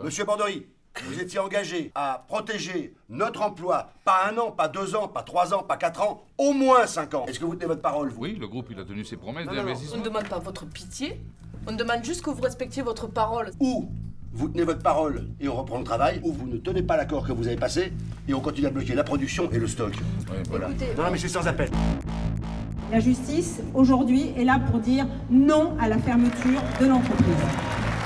Monsieur Bordery, vous étiez engagé à protéger notre emploi, pas 1 an, pas 2 ans, pas 3 ans, pas 4 ans, au moins 5 ans. Est-ce que vous tenez votre parole, vous? Oui, le groupe, il a tenu ses promesses On d'investissement. ne demande pas votre pitié, on demande juste que vous respectiez votre parole. Ou vous tenez votre parole et on reprend le travail, ou vous ne tenez pas l'accord que vous avez passé et on continue à bloquer la production et le stock. Ouais, voilà. Écoutez, Non, mais c'est sans appel. La justice, aujourd'hui, est là pour dire non à la fermeture de l'entreprise.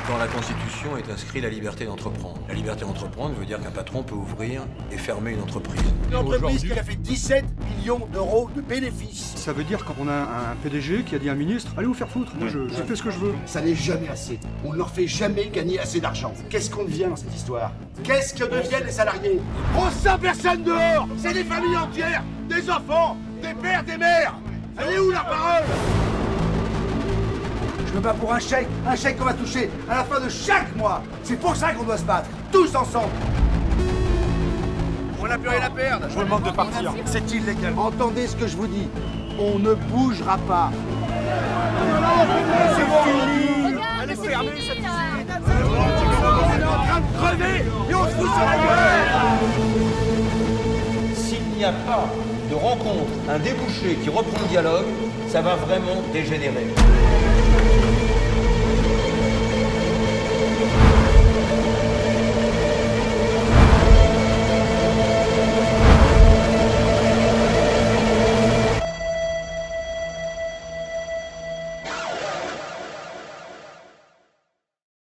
Dans la Constitution est inscrit la liberté d'entreprendre. La liberté d'entreprendre veut dire qu'un patron peut ouvrir et fermer une entreprise. Une entreprise qui a fait 17 millions d'euros de bénéfices. Ça veut dire qu'on a un PDG qui a dit à un ministre « Allez vous faire foutre, moi je fais ce que je veux ». Ça n'est jamais assez. On ne leur fait jamais gagner assez d'argent. Qu'est-ce qu'on devient dans cette histoire? Qu'est-ce que deviennent les salariés? On sent personne dehors. C'est des familles entières, des enfants, des pères, des mères. Elle est où la parole? Je me bats pour un chèque qu'on va toucher à la fin de chaque mois. C'est pour ça qu'on doit se battre, tous ensemble. On n'a plus rien à perdre. Je vous demande de partir. C'est illégal. Entendez ce que je vous dis. On ne bougera pas. C'est fini. Elle est fermée, cette usine. On est en train de crever et on se fout sur la gueule. S'il n'y a pas de rencontre, un débouché qui reprend le dialogue, ça va vraiment dégénérer.